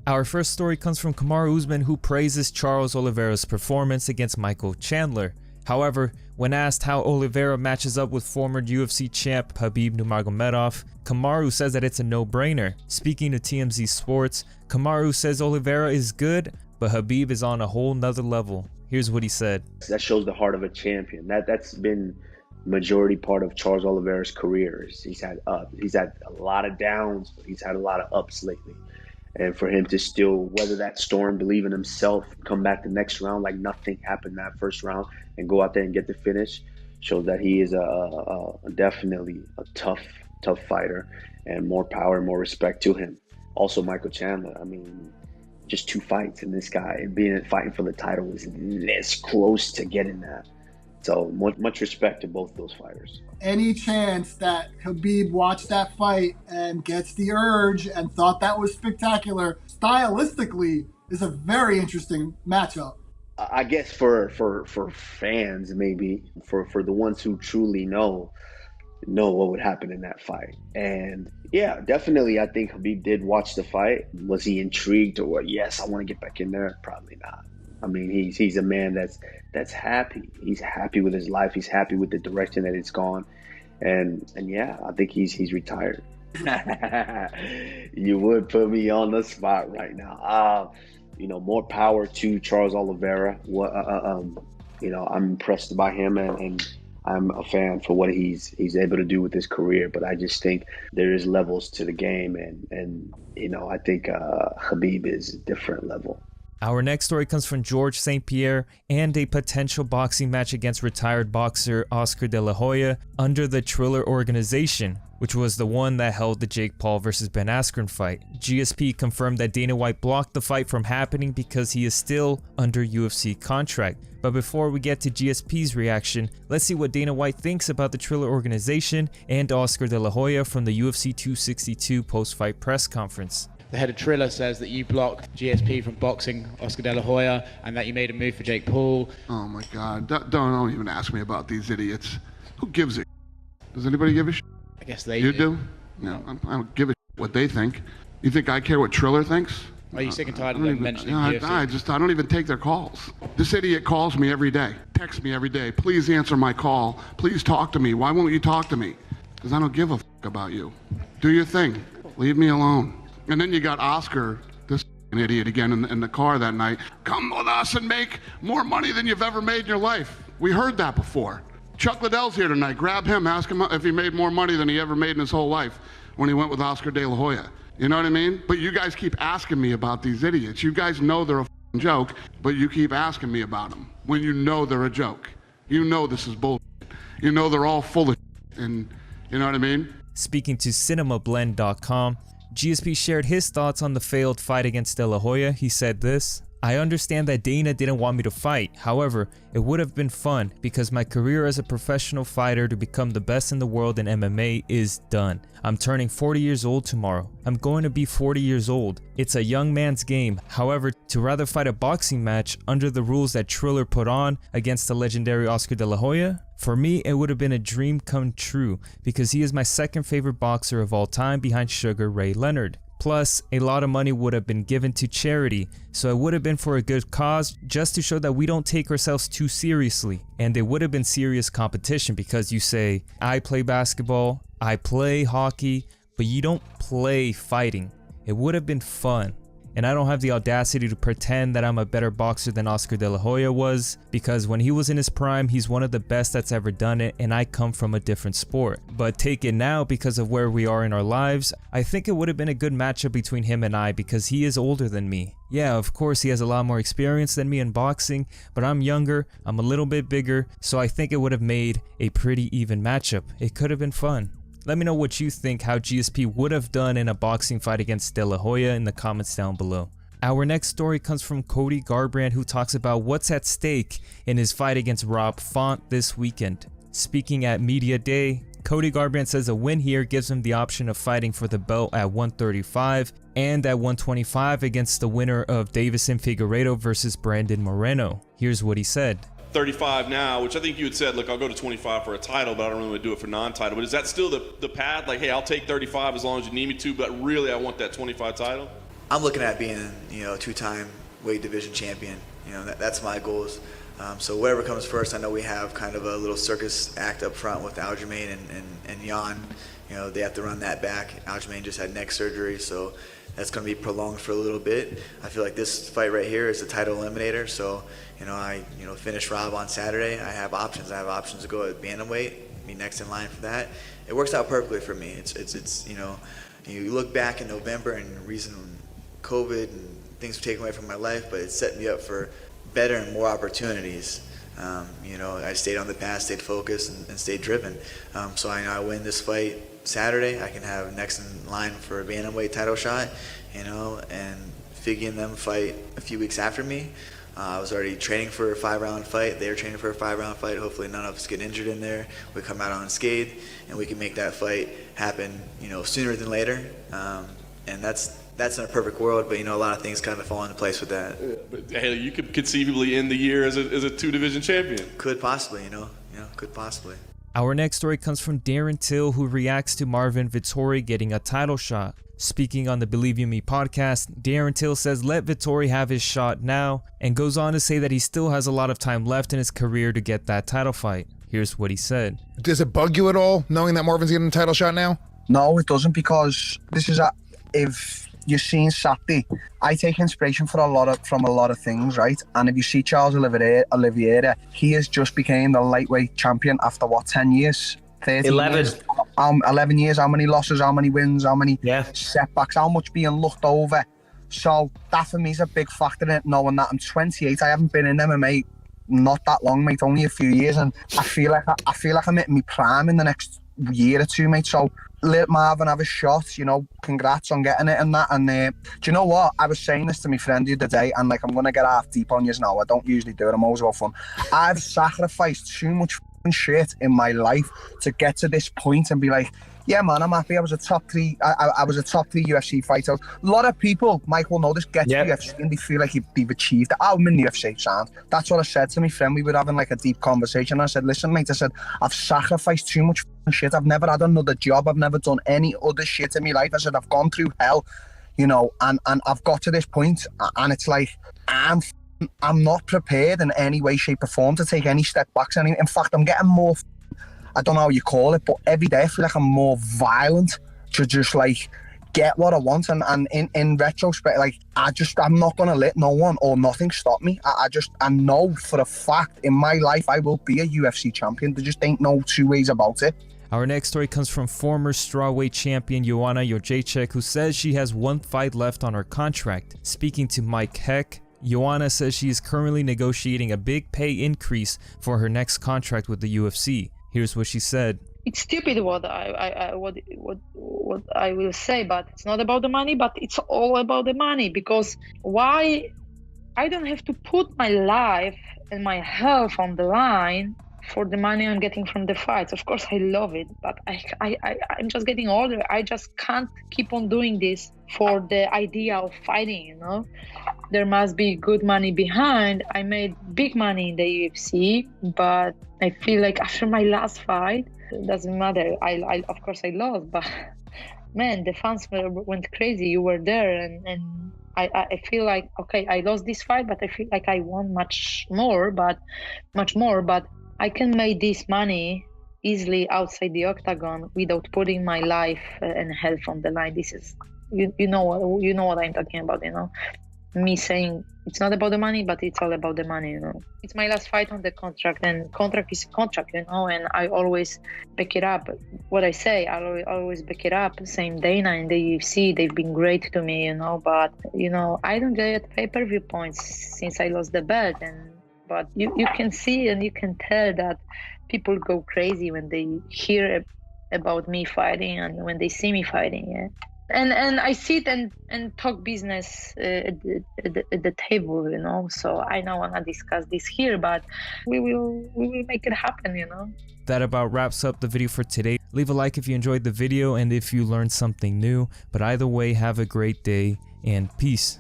Our first story comes from Kamaru Usman, who praises Charles Oliveira's performance against Michael Chandler. However, when asked how Oliveira matches up with former UFC champ Khabib Nurmagomedov, Kamaru says that it's a no-brainer. Speaking to TMZ Sports, Kamaru says Oliveira is good, but Khabib is on a whole nother level. Here's what he said. That shows the heart of a champion. That's been majority part of Charles Oliveira's career. He's had a lot of downs, but he's had a lot of ups lately. And for him to still weather that storm, believe in himself, come back the next round like nothing happened that first round, and go out there and get the finish, shows that he is definitely a tough fighter, and more power and more respect to him. Also, Michael Chandler, I mean, just 2 fights, and this guy fighting for the title was this close to getting that. So much respect to both those fighters. Any chance that Khabib watched that fight and gets the urge and thought that was spectacular, stylistically, is a very interesting matchup. I guess for fans, maybe for the ones who truly know what would happen in that fight. And yeah, definitely, I think Khabib did watch the fight. Was he intrigued, or yes, I want to get back in there? Probably not. I mean, he's a man that's happy. He's happy with his life. He's happy with the direction that it's gone, and yeah, I think he's retired. You would put me on the spot right now. More power to Charles Oliveira. I'm impressed by him, and I'm a fan for what he's able to do with his career. But I just think there is levels to the game, and I think Khabib is a different level. Our next story comes from George St Pierre and a potential boxing match against retired boxer Oscar De La Hoya under the Triller organization, which was the one that held the Jake Paul vs. Ben Askren fight. GSP confirmed that Dana White blocked the fight from happening because he is still under UFC contract. But before we get to GSP's reaction, let's see what Dana White thinks about the Triller organization and Oscar De La Hoya from the UFC 262 post-fight press conference. The head of Triller says that you blocked GSP from boxing Oscar De La Hoya and that you made a move for Jake Paul. Oh my God, don't even ask me about these idiots. Who gives a Does anybody give a shit? I guess they You do? No, I don't give a shit what they think. You think I care what Triller thinks? Are you sick and tired of them mentioning UFC? I don't even take their calls. This idiot calls me every day, texts me every day. Please answer my call. Please talk to me. Why won't you talk to me? Because I don't give a about you. Do your thing. Leave me alone. And then you got Oscar, this idiot again in the car that night. Come with us and make more money than you've ever made in your life. We heard that before. Chuck Liddell's here tonight. Grab him, ask him if he made more money than he ever made in his whole life when he went with Oscar De La Hoya. You know what I mean? But you guys keep asking me about these idiots. You guys know they're a joke, but you keep asking me about them when you know they're a joke. You know this is bullshit. You know they're all full of shit, and you know what I mean? Speaking to cinemablend.com, GSP shared his thoughts on the failed fight against De La Hoya. He said this: I understand that Dana didn't want me to fight. However, it would have been fun because my career as a professional fighter to become the best in the world in MMA is done. I'm turning 40 years old tomorrow. I'm going to be 40 years old. It's a young man's game. However, to rather fight a boxing match under the rules that Triller put on against the legendary Oscar De La Hoya, for me, it would have been a dream come true because he is my second favorite boxer of all time behind Sugar Ray Leonard. Plus, a lot of money would have been given to charity, so it would have been for a good cause, just to show that we don't take ourselves too seriously. And it would have been serious competition because you say, I play basketball, I play hockey, but you don't play fighting. It would have been fun. And I don't have the audacity to pretend that I'm a better boxer than Oscar De La Hoya was, because when he was in his prime, he's one of the best that's ever done it, and I come from a different sport. But take it now because of where we are in our lives, I think it would have been a good matchup between him and I because he is older than me. Yeah, of course he has a lot more experience than me in boxing, but I'm younger, I'm a little bit bigger, so I think it would have made a pretty even matchup. It could have been fun. Let me know what you think how GSP would have done in a boxing fight against De La Hoya in the comments down below. Our next story comes from Cody Garbrandt, who talks about what's at stake in his fight against Rob Font this weekend. Speaking at Media Day, Cody Garbrandt says a win here gives him the option of fighting for the belt at 135 and at 125 against the winner of Davison Figueiredo versus Brandon Moreno. Here's what he said. 35 now, which I think you had said, look, I'll go to 25 for a title, but I don't really want to do it for non-title. But is that still the path? Like, hey, I'll take 35 as long as you need me to, but really I want that 25 title? I'm looking at being, you know, a 2-time weight division champion. You know, that's my goals. So whatever comes first, I know we have kind of a little circus act up front with Aljamain and Jan. You know, they have to run that back. Aljamain just had neck surgery, so that's going to be prolonged for a little bit. I feel like this fight right here is a title eliminator. So, you know, I finish Rob on Saturday. I have options. I have options to go at bantamweight, be next in line for that. It works out perfectly for me. It's you know, you look back in November and the reason COVID and things were taken away from my life, but it set me up for better and more opportunities. You know, I stayed on the path, stayed focused, and stayed driven. So I win this fight Saturday. I can have next in line for a bantamweight title shot, you know, and Figgy and them fight a few weeks after me. I was already training for a 5-round fight. They were training for a 5-round fight. Hopefully none of us get injured in there. We come out unscathed, and we can make that fight happen, you know, sooner than later. And that's in a perfect world, but you know, a lot of things kind of fall into place with that. Yeah, but hey, you could conceivably end the year as a 2-division champion. Could possibly, could possibly. Our next story comes from Darren Till, who reacts to Marvin Vettori getting a title shot. Speaking on the Believe You Me podcast, Darren Till says let Vettori have his shot now, and goes on to say that he still has a lot of time left in his career to get that title fight. Here's what he said. Does it bug you at all knowing that Marvin's getting a title shot now? No, it doesn't, because this is if you've seen Saturday, I take inspiration from a lot of things, right? And if you see Charles Oliveira, he has just became the lightweight champion after what, 10 years? 11 years? 11 years. How many losses, how many wins, how many setbacks, how much being looked over. So that for me is a big factor in it, knowing that I'm 28. I haven't been in MMA not that long, mate, only a few years, and I feel like I'm hitting my prime in the next year or two, mate. So let Marvin have a shot, you know, congrats on getting it and that. And do you know what? I was saying this to my friend the other day, and like, I'm going to get half deep on you now. I don't usually do it. I'm always well fun. I've sacrificed too much shit in my life to get to this point and be like, yeah, man, I'm happy. I was a top 3 UFC fighter. A lot of people, Mike will know this, get to UFC and they feel like they've achieved it. I'm in the UFC, sound. That's what I said to my friend. We were having like a deep conversation. I said, listen, mate, I said, I've sacrificed too much shit. I've never had another job. I've never done any other shit in my life. I said, I've gone through hell, you know, and I've got to this point, and it's like, I'm not prepared in any way, shape or form to take any step backs. In fact, I'm getting more, I don't know how you call it, but every day I feel like I'm more violent to just like get what I want. And in retrospect, like I'm not going to let no one or nothing stop me. I know for a fact in my life I will be a UFC champion. There just ain't no two ways about it. Our next story comes from former strawweight champion Joanna Jacek, who says she has one fight left on her contract. Speaking to Mike Heck, Joanna says she is currently negotiating a big pay increase for her next contract with the UFC. Here's what she said. It's stupid what I will say, but it's not about the money, but it's all about the money. Because why I don't have to put my life and my health on the line for the money I'm getting from the fights. Of course, I love it, but I'm just getting older. I just can't keep on doing this for the idea of fighting, you know. There must be good money behind. I made big money in the UFC, but I feel like after my last fight, it doesn't matter. I of course I lost, but man, the fans went crazy. You were there, and I feel like, okay, I lost this fight, but I feel like I won much more. But I can make this money easily outside the octagon without putting my life and health on the line. This is, you know what I'm talking about, you know. Me saying it's not about the money, but it's all about the money, you know. It's my last fight on the contract, and contract is a contract, you know, and I always back it up. What I say, I always back it up. Same Dana and the UFC, they've been great to me, you know, but, you know, I don't get pay-per-view points since I lost the belt, but you can see and you can tell that people go crazy when they hear about me fighting and when they see me fighting, yeah. And I sit and talk business at the table, you know. So I don't want to discuss this here, but we will make it happen, you know. That about wraps up the video for today. Leave a like if you enjoyed the video and if you learned something new. But either way, have a great day and peace.